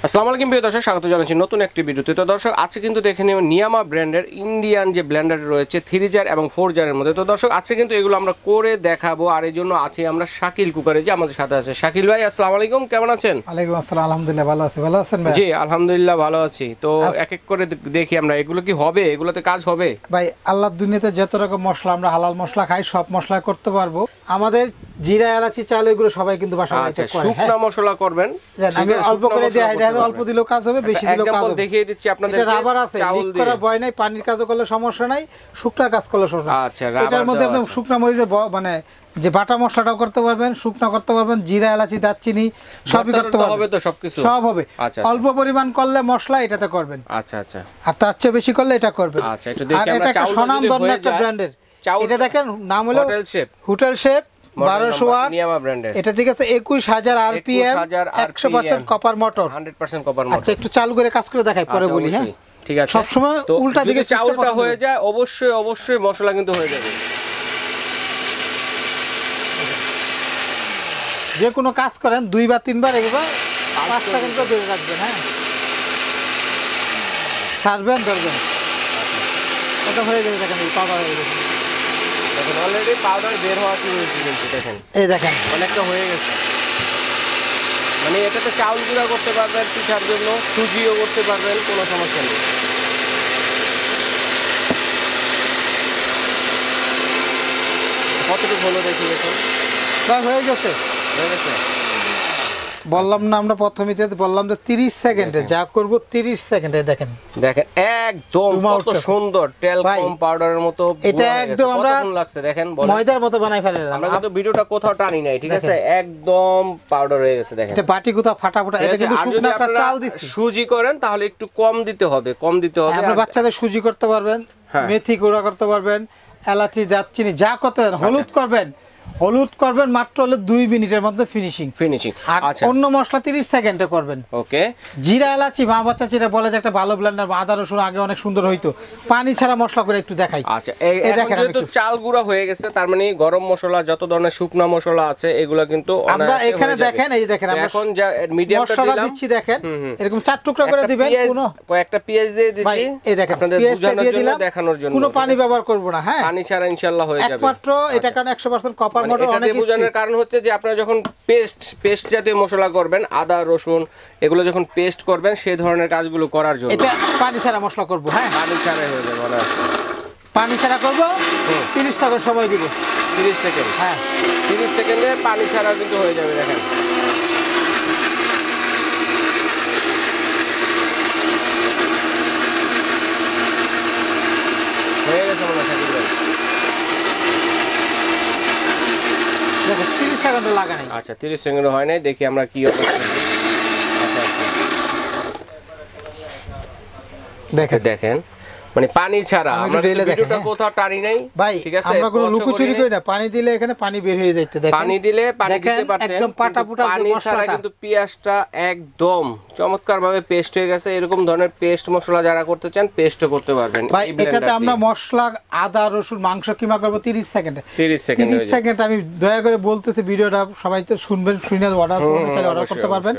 আসসালামু আলাইকুম প্রিয় দর্শক, স্বাগত জানাচ্ছি নতুন একটি ভিডিওতে। তো দর্শক আজকে কিন্তু দেখে নিব নিয়ামা ব্র্যান্ডের ইন্ডিয়ান যে ব্লেন্ডার রয়েছে 3 জার এবং 4 জারের মধ্যে। তো দর্শক আজকে কিন্তু এগুলো আমরা করে দেখাবো, আর এই জন্য আছি আমরা শাকিল কুকারে, যে আমাদের সাথে আছে শাকিল ভাই। আসসালামু আলাইকুম, কেমন আছেন? ওয়ালাইকুম আসসালাম, আলহামদুলিল্লাহ ভালো আছি। ভালো আছেন ভাই? জি আলহামদুলিল্লাহ ভালো আছি। তো এক এক করে দেখি আমরা এগুলো কি হবে, এগুলোতে কাজ হবে ভাই? আল্লাহর দুনিয়াতে যত রকম মশলা আমরা হালাল মশলা খাই, সব মশলা করতে পারবো। আমাদের জিরা এলাচি চাল এগুলো সবাই কিন্তু বাসায় আচ্ছা, শুকনা মশলা করবেন, আমি অল্প করে দেই, অল্প দিলেও কাজ হবে, বেশি দিলেও কাজ হবে। দেখিয়ে দিচ্ছি আপনাদের। এটা রাবার আছে, লিক করা ভয় নাই, পানির কাজও করলে সমস্যা নাই, শুকনার কাজ করলে সমস্যা। আচ্ছা, এটার মধ্যে একদম শুকনা মরিচের মানে যে বাটা মশলাটাও করতে পারবেন, শুকনা করতে পারবেন, জিরা এলাচি দারচিনি সবই করতে পারবেন। হবে তো সবকিছু সব হবে। অল্প পরিমাণ করলে মশলা এটাতে করবেন। আচ্ছা আচ্ছা, আর তার চেয়ে বেশি করলে এটা করবেন। আচ্ছা, একটু দেখি আমরা। এটা স্বনামধন্য একটা ব্র্যান্ডের, এটা দেখেন নাম হলো হোটেল শেফ 1200 ওয়াট নিয়ামা ব্র্যান্ডের। এটা ঠিক আছে 21000 RPM, 100% copper motor, 100% copper motor. আচ্ছা, একটু চালু করে কাজ করে দেখাই, পরে বলি। হ্যাঁ ঠিক আছে। সব সময় উল্টা দিকে চাউলটা হয়ে যায়, অবশ্যই অবশ্যই মশলা কিন্তু হয়ে যাবে। যে কোনো কাজ করেন 2 বা 3 বার এগুলো 5 সেকেন্ড করে ধরে রাখবেন। হ্যাঁ ছাড়বেন, ধরবেন, এটা হয়ে গেছে। দেখেন এই পাউডার হয়ে গেছে, দেখেন অলরেডি পাউডার বের হওয়া শুরু হয়েছে কিন্তু দেখেন, এই দেখেন অনেকটা হয়ে গেছে। মানে এটাতে চাউল গুঁড়া করতে পারবেন পিঠার জন্য, সুজিও করতে পারবেন, কোনো সমস্যা নেই। কতটুকু হলো দেখি দেখুন। হয়ে গেছে, হয়ে গেছে। বললাম না আমরা প্রথমেই বললাম যে 30 সেকেন্ডে যা করব, 30 সেকেন্ডে দেখেন। দেখেন একদম কত সুন্দর টেলকম পাউডারের মতো। এটা একদম আমরা লাগছে দেখেন, ময়দার মতো বানাই ফেললাম। আমরা কিন্তু ভিডিওটা কোথাও টানি নাই, ঠিক আছে? একদম পাউডার হয়ে গেছে দেখেন। এটা বাটি কোথা ফাটাফাটা। এটা কিন্তু শুকনো একটা চাল দিছি। সুজি করেন তাহলে একটু কম দিতে হবে, কম দিতে হবে। আপনি বাচ্চাদের সুজি করতে পারবেন, মেথি গুঁড়া করতে পারবেন, এলাচি দারচিনি যা করতে পারেন। হলুদ করবেন মাত্র হলে 2 মিনিটের মধ্যে ফিনিশিং। আর অন্য মশলা 30 সেকেন্ডে করবেন। ওকে। জিরা এলাচি মা বাচ্চা চিরা বলে যে একটা ভালো ব্লেন্ডার, আদা রসুন আগে অনেক সুন্দর হইতো। পানি ছাড়া মশলা করে একটু দেখাই। আচ্ছা, এই দেখেন যেহেতু চাল গুঁড়া হয়ে গেছে, তার মানে গরম মশলা যত ধরনের শুকনা মশলা আছে এগুলো কিন্তু আমরা এখানে দেখেন, এই যে দেখেন আমরা এখন যা মিডিয়ামটা মশলা দিচ্ছি দেখেন, এরকম 4 টুকরা করে দিবেন। কয়েকটা পেঁয়াজ দিয়ে দিছি, এই দেখেন আপনাদের বোঝানোর জন্য, দেখানোর জন্য। কোনো পানি ব্যবহার করব না। হ্যাঁ পানি ছাড়া ইনশাআল্লাহ হয়ে যাবে। একমাত্র এটা কারণ 100% কপার মোটর। অনেক বোঝানোর কারণ হচ্ছে যে আপনারা যখন পেস্ট জাতীয় মশলা করবেন, আদা রসুন এগুলো যখন পেস্ট করবেন, সেই ধরনের কাজগুলো করার জন্য এটা পানি ছাড়া মশলা করব। হ্যাঁ পানি ছাড়া হয়ে যাবে না, পানি ছাড়া করব। 30 সেকেন্ড সময় দিব। 30 সেকেন্ড। হ্যাঁ 30 সেকেন্ডে পানি ছাড়া কিন্তু হয়ে যাবে। দেখেন হয়ে গেছে মনে হয়। দেখেন 30 সেকেন্ড লাগা নাই। আচ্ছা 30 সেকেন্ড হয় নাই, দেখি আমরা কি অবস্থা। আচ্ছা দেখেন মানে পানি ছাড়া আমরা ভিডিওটা কোথাও টানি নাই ভাই, ঠিক আছে? আমরা কোনো লুকোচুরি করি না। পানি দিলে এখানে পানি বের হয়ে যাচ্ছে। দেখেন পানি দিলে পানি দিতে পারতেন, একদম পাটাপুটা পানি ছাড়া কিন্তু পেঁয়াজটা একদম চমৎকারভাবে পেস্ট হয়ে গেছে। এরকম ধরনের পেস্ট মশলা যারা করতে চান, পেস্টও করতে পারবেন। ভাই এটাতে আমরা মশলা আদা রসুন মাংস কিমা করব 30 সেকেন্ডে। 30 সেকেন্ড আমি দয়া করে বলতেছি, ভিডিওটা সবাই তো শুনবেন, শুনে অর্ডার করতে পারবেন।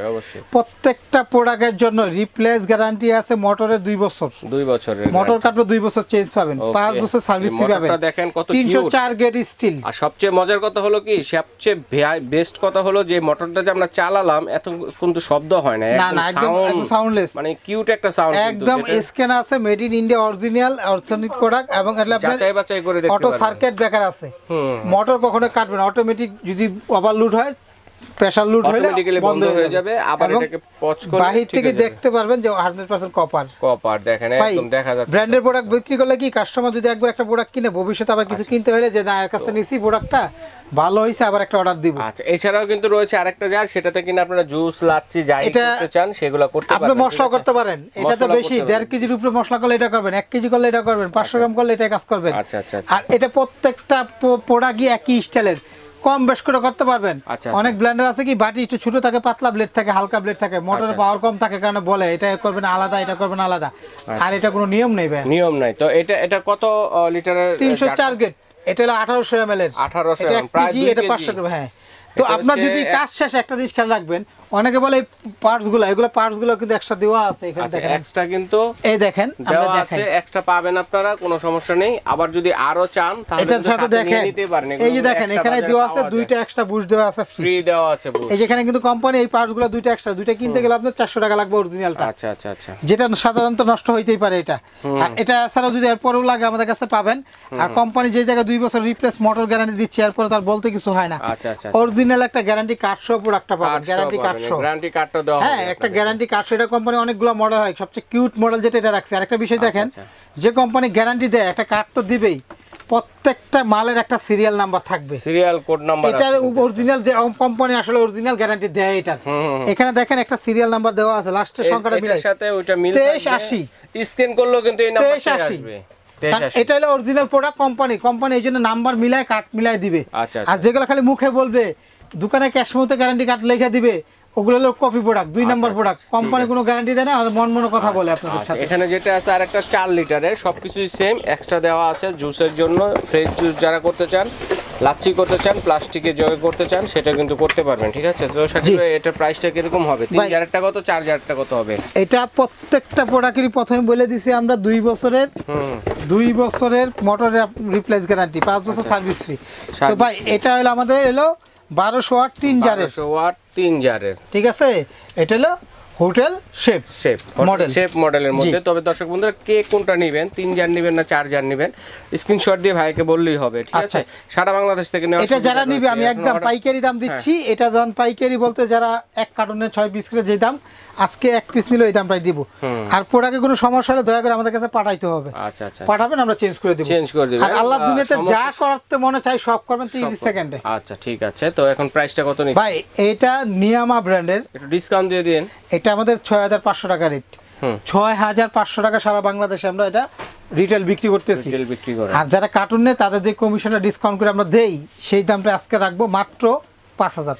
প্রত্যেকটা প্রোডাক্টের জন্য রিপ্লেস গ্যারান্টি আছে। মোটরের 2 বছর, 2 বছরের মোটর কাটবে, 2 বছর চেঞ্জ পাবেন, 5 বছর সার্ভিস ফ্রি পাবেন। দেখেন কত 304 গ্রেড স্টিল। আর সবচেয়ে মজার কথা হলো কি, সবচেয়ে বেস্ট কথা হলো যে মোটরটা যে আমরা চালালাম এত কিন্তু শব্দ হয় না। না একদম সাউন্ডলেস, মানে কিউট একটা সাউন্ড। একদম স্ক্যান আছে, made in India original organic product, এবং এটা আপনি যাচাই বাছাই করে দেখতে পারবেন। অটো সার্কিট ব্রেকার আছে। মোটর কখনো কাটবে না, অটোমেটিক যদি ওভারলোড হয়, প্রেসার লুট হলে বন্ধ হয়ে যাবে। আবার এটাকে পচ করে বাহির থেকে দেখতে পারবেন যে 100% কপার। দেখেন একদম দেখা যাচ্ছে। ব্র্যান্ডের প্রোডাক্ট বিক্রি করলে কি কাস্টমার যদি একবার একটা প্রোডাক্ট কিনে, ভবিষ্যতে আবার কিছু কিনতে হলে যে না এর কাছ থেকে নিছি প্রোডাক্টটা ভালো হইছে, আবার একটা অর্ডার দিব। আচ্ছা এছাড়াও কিন্তু রয়েছে আরেকটা জার, সেটাতে কিনা আপনারা জুস লাচ্ছি যাই করতে চান সেগুলো করতে পারবেন। আপনি মশলা করতে পারেন। এটা তো বেশি 1.5 কেজির উপরে মশলা করলে এটা করবেন, 1 কেজি করলে এটা করবেন, 500 গ্রাম করলে এটা কাজ করবেন। আচ্ছা আচ্ছা। আর এটা প্রত্যেকটা প্রোডাক্টই একই স্টাইলের, কম বেশ করে করতে পারবেন। অনেক ব্লেন্ডার আছে কি বাটি একটু ছোট থাকে, পাতলা ব্লেড থাকে, হালকা ব্লেড থাকে, মোটরের পাওয়ার কম থাকে কারণে বলে এটা করবেন আলাদা, এটা করবেন আলাদা। আর এটা কোনো নিয়ম নেই ভাই, নিয়ম নাই। তো এটা কত লিটারের? 304 গ্রেড। এটা হলো 1800 ml এর। 1800 এটা 1 কেজি, এটা 500 গ্রাম। হ্যাঁ তো আপনার যদি কাজ শেষে একটা জিনিস খেয়াল রাখবেন, অনেকে বলে পার্টস গুলো, এগুলো পার্টস গুলো কিন্তু এক্সট্রা দেওয়া আছে এখানে আচ্ছা দেখেন, এক্সট্রা কিন্তু এই দেখেন দেওয়া আমরা আছে, দেখাই, এক্সট্রা পাবেন আপনারা, কোনো সমস্যা নেই। আবার যদি আরো চান তাহলে এটার কিন্তু সাথে সাথে নিয়ে দেখেন নিতে পারেন। এই যে দেখেন এখানে দেওয়া আছে দুইটা এক্সট্রা বুস্ট দেওয়া আছে ফ্রি ফ্রি দেওয়া আছে বুস্ট। এই যেখানে কিন্তু কোম্পানি এই পার্টস গুলো দুইটা এক্সট্রা, দুইটা কিনতে গেলে আপনার 400 টাকা লাগবে অরিজিনালটা। আচ্ছা আচ্ছা আচ্ছা, যেটা সাধারণত নষ্ট হইতেই পারে এটা। আর এটা ছাড়াও যদি এরপরও লাগে আমাদের কাছে পাবেন। আর কোম্পানি যে জায়গায় 2 বছর রিপ্লেস মোটর গ্যারান্টি দিচ্ছে, এরপর তার বলতে কিছু হয় না। আচ্ছা আচ্ছা, অরিজিনাল একটা গ্যারান্টি কার্ড সহ প্রোডাক্টটা পাবেন, গ্যারান্টি কার্ড সহ। গ্যারান্টি কার্ডটা দেওয়া হবে। হ্যাঁ, একটা গ্যারান্টি কার্ড সহ। এটা কোম্পানি অনেকগুলো মডেল হয়, সবচেয়ে কিউট মডেল যেটা এটা রাখছে। আরেকটা বিষয় দেখেন, যে কোম্পানি গ্যারান্টি দেয় একটা কার্ড তো দিবেই, প্রত্যেকটা মালের একটা সিরিয়াল নাম্বার থাকবে, সিরিয়াল কোড নাম্বার। এটার অরিজিনাল যে কোম্পানি আসলে অরিজিনাল গ্যারান্টি দেয় এটা। এখানে দেখেন একটা সিরিয়াল নাম্বার দেওয়া আছে, লাস্টের সংখ্যাটা মিলাই এর সাথে ওইটা মিল 2380, স্ক্যান করলেও কিন্তু এই নাম্বারটা আসবে। এটা হলো অরিজিনাল প্রোডাক্ট, কোম্পানি এই জন্য নাম্বার মিলায় কার্ড মিলায় দিবে। আচ্ছা, আর যেগুলো খালি মুখে বলবে, দোকানে ক্যাশ মতো গ্যারান্টি কার্ড লিখে দিবে, ওগুলো হলো কপি প্রোডাক্ট, 2 নম্বর প্রোডাক্ট। কোম্পানি কোনো গ্যারান্টি দেয় না, আর মন কথা বলে আপনাদের সাথে। এখানে যেটা আছে আর একটা 4 লিটারের, সবকিছুই সেম, এক্সট্রা দেওয়া আছে জুসের জন্য। ফ্রেশ জুস যারা করতে চান, লাচ্ছি করতে চান, প্লাস্টিকে জগে করতে চান, সেটা কিন্তু করতে পারবেন। ঠিক আছে, তো শাকিল ভাই এটার প্রাইসটা কিরকম হবে? 3000 টাকা কত, 4000 টাকা কত হবে? এটা প্রত্যেকটা প্রোডাক্টেরই প্রথমে বলে দিছি আমরা 2 বছরের মোটর রিপ্লেস গ্যারান্টি, 5 বছর সার্ভিস ফ্রি। তো ভাই এটা হলো আমাদের 1200 ওয়াট 3 জারের, 1200 ওয়াট 3 জারের। ঠিক আছে, এটা হলো হোটেল শেপ মডেল, শেপ মডেলের মধ্যে। তবে দর্শক বন্ধুরা, কে কোনটা নেবেন, 3 জার নেবেন না 4 জার নেবেন, স্ক্রিনশট দিয়ে ভাইকে বললেই হবে। ঠিক আছে, সারা বাংলাদেশ থেকে নেওয়া। এটা যারা নিবে আমি একদম পাইকারি দাম দিচ্ছি। এটা যখন পাইকারি বলতে যারা এক কার্টনে 6 পিস করে যে দাম, আজকে 1 পিস নিলে এই দামটাই দিব। আর প্রোডাক্টে কোনো সমস্যা হলে দয়া করে আমাদের কাছে পাঠাইতে হবে। আচ্ছা আচ্ছা, পাঠাবেন, আমরা চেঞ্জ করে দেব। আর আল্লাহর দুনিয়াতে যা করতে মনে চাই সব করবেন 30 সেকেন্ডে। আচ্ছা ঠিক আছে, তো এখন প্রাইসটা কত নিচ্ছেন ভাই? এটা নিয়ামা ব্র্যান্ডের, একটু ডিসকাউন্ট দিয়ে দিন। এটা আমাদের 6500 টাকা রেট। 6500 টাকা সারা বাংলাদেশে আমরা এটা রিটেল বিক্রি করতেছি। আর যারা কার্টুন নেয় তাদের যে কমিশনটা ডিসকাউন্ট করে আমরা দেই, সেই দামটা আজকে রাখবো মাত্র 5000,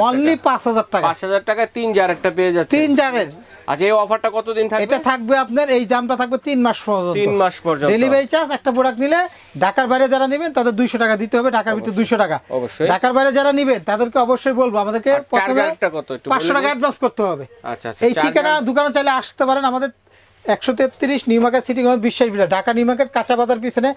অনলি 5000 টাকা। 5000 টাকা 3 জার একটা পেয়ে যাচ্ছে, 3 জারের। আচ্ছা, এই অফারটা কতদিন থাকবে? এটা থাকবে আপনার, এই দামটা থাকবে 3 মাস পর্যন্ত। 3 মাস পর্যন্ত ডেলিভারি চার্জ। একটা প্রোডাক্ট নিলে ঢাকার বাইরে যারা নেবেন তাদের 200 টাকা দিতে হবে, ঢাকার ভিতরে 200 টাকা। অবশ্যই ঢাকার বাইরে যারা নেবেন তাদেরকে অবশ্যই বলবো আমাদেরকে প্রথমে 500 টাকা অ্যাডভান্স করতে হবে। আচ্ছা আচ্ছা, এই ঠিকানা দোকানে চাইলে আসতে পারেন আমাদের 133 নিউ মার্কেট সিটি কর্নার, বিশ্বাস বিলা, ঢাকা নিউ মার্কেট কাঁচা বাজার পিছনে।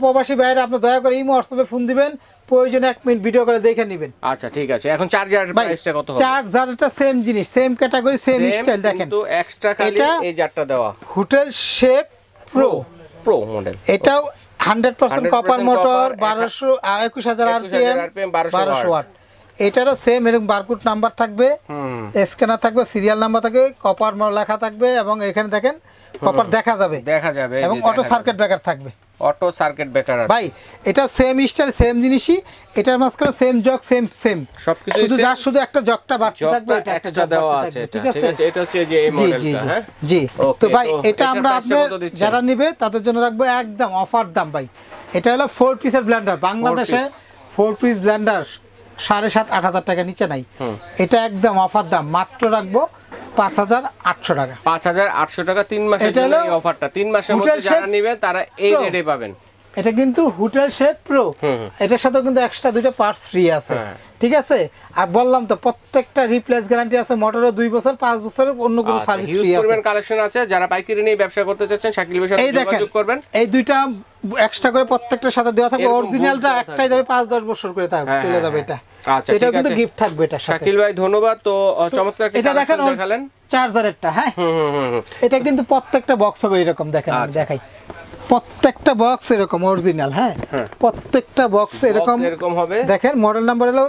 প্রবাসী বাইরে আপনি দয়া করে ইমো হোয়াটসঅ্যাপে ফোন দিবেন, প্রয়োজনে 1 মিনিট ভিডিও করে দেখে নেবেন। আচ্ছা ঠিক আছে, এখন চার্জারের প্রাইসটা কত হবে? চার্জারটা সেম জিনিস, সেম ক্যাটাগরি, সেম স্টাইল। দেখেন কিন্তু এক্সট্রা খালি এই জারটা দেওয়া, হোটেল শেপ প্রো মডেল। এটাও 100% কপার মোটর, 21000 আরপিএম, 1200 ওয়াট। এটারও সেম এরকম বারকোড নাম্বার থাকবে, স্ক্যানার থাকবে, সিরিয়াল নাম্বার থাকবে, কপার লেখা থাকবে, এবং এখানে দেখেন কপার দেখা যাবে এবং অটো সার্কিট ব্রেকার থাকবে। অটো সার্কিট ব্রেকার ভাই এটা সেম স্টাইল, সেম জিনিসই। এটার মাঝখানে সেম জগ, সেম সবকিছু, শুধু একটা জগটা বাড়তি থাকবে, এটা একটা এক্সট্রা দেওয়া আছে। ঠিক আছে, এটা হচ্ছে যে এই মডেলটা। হ্যাঁ জি। তো ভাই এটা আমরা আপনাদের যারা নেবে তাদের জন্য রাখবো একদম অফার দাম। ভাই এটা হলো 4 পিসের ব্লেন্ডার, বাংলাদেশে 4 পিস ব্লেন্ডার 7,500-8,000 টাকা নিচে নাই। এটা একদম অফার দাম, মাত্র রাখবো 5800 টাকা। 5800 টাকা 3 মাসের জন্য এই অফারটা। 3 মাসের মধ্যে যারা নেবে তারা এই রেটে পাবেন। এটা কিন্তু হোটেল শেপ প্রো, এটার সাথে কিন্তু এক্সট্রা 2টা পার্টস ফ্রি আছে। ঠিক আছে, আর বললাম তো প্রত্যেকটা রিপ্লেস গ্যারান্টি আছে, মোটরের 2 বছর, 5 বছরের অন্য কোনো সার্ভিস ফ্রি আছে। করবেন কালেকশন আছে, যারা পাইকারি নিয়ে ব্যবসা করতে চাচ্ছেন শাকিল ভাইয়ের সাথে যোগাযোগ করবেন। এই 2টা এক্সট্রা করে প্রত্যেকটার সাথে দেওয়া থাকবে, অরিজিনালটা একটাই দেবে 5-10 বছর করে থাকবে, চলে যাবে এটা। আচ্ছা, এটা কিন্তু গিফট থাকবে এটা সাথে। শাকিল ভাই ধন্যবাদ। তো চমৎকার একটা কালেকশন দেখালেন চার্জারেরটা। হ্যাঁ, এটা কিন্তু প্রত্যেকটা বক্স হবে এরকম, দেখেন আমি দেখাই, প্রত্যেকটা বক্স এরকম অরিজিনাল। হ্যাঁ, প্রত্যেকটা বক্স এরকম হবে। দেখেন মডেল নাম্বার হলো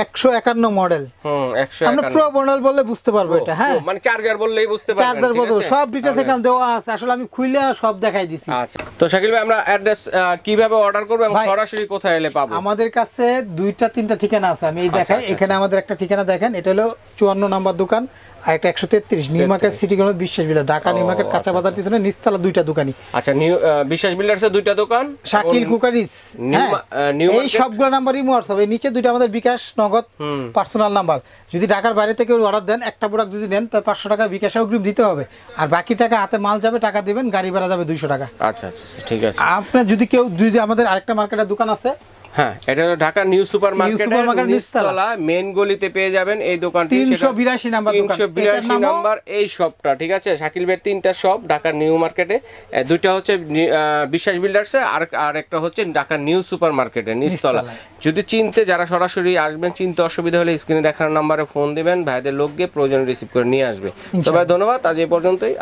151 মডেল। 151 আমরা প্রো মডেল বললে বুঝতে পারবো এটা। হ্যাঁ, মানে চার্জার বললেই বুঝতে পারবেন। চার্জার বলতে সব ডিটেইলস এখানে দেওয়া আছে, আসলে আমি খুলে সব দেখাই দিছি। আচ্ছা, তো শাকিল ভাই আমরা অ্যাড্রেস কিভাবে অর্ডার করব এবং সরাসরি কোথায় এলে পাবো? আমাদের কাছে 2-3টা ঠিকানা আছে, আমি এই দেখাই। এখানে আমাদের একটা ঠিকানা দেখেন, এটা হলো 54 নম্বর দোকান, আর একটা 133 নিউ মার্কেট সিটি কর্নার, বিশ্বাস বিলা, ঢাকা নিউ মার্কেট কাঁচা বাজার পিছনে নিচতলা 2টা দোকানই। আচ্ছা, বিশ্বাস বিল্ডার্সে 2টা দোকান, শাকিল কুকারিজ। এই সবগুলো নাম্বারই হোয়াটসঅ্যাপ, এই নিচে 2টা আমাদের বিকাশ নগদ পার্সোনাল নাম্বার। যদি ঢাকার বাইরে থেকে অর্ডার দেন, একটা প্রোডাক্ট যদি নেন তার 500 টাকা বিকাশে অগ্রিম দিতে হবে, আর বাকি টাকা হাতে মাল যাবে, টাকা দিবেন, গাড়ি ভাড়া যাবে 200 টাকা। আচ্ছা আচ্ছা ঠিক আছে। আপনার যদি আমাদের আরেকটা মার্কেটের দোকান আছে, হ্যাঁ, এটা হলো ঢাকা নিউ সুপার মার্কেটের নিচতলা মেইন গলিতে পেয়ে যাবেন এই দোকানটি। 382 নাম্বার দোকান, 382 নাম্বার এই শপটা, ঠিক আছে। শাকিল ভাইয়ের 3টা শপ ঢাকা নিউ মার্কেটে, দুইটা হচ্ছে বিশ্বাস বিল্ডার্সে, আর একটা হচ্ছে ঢাকা নিউ সুপার মার্কেটে নিচতলা। যদি চিনতে যারা সরাসরি আসবেন, চিনতে অসুবিধা হলে স্ক্রিনে দেখার নাম্বারে ফোন দিবেন, ভাইদের লোক গিয়ে প্রয়োজন রিসিভ করে নিয়ে আসবে। তো ভাই ধন্যবাদ, আজ এই পর্যন্তই।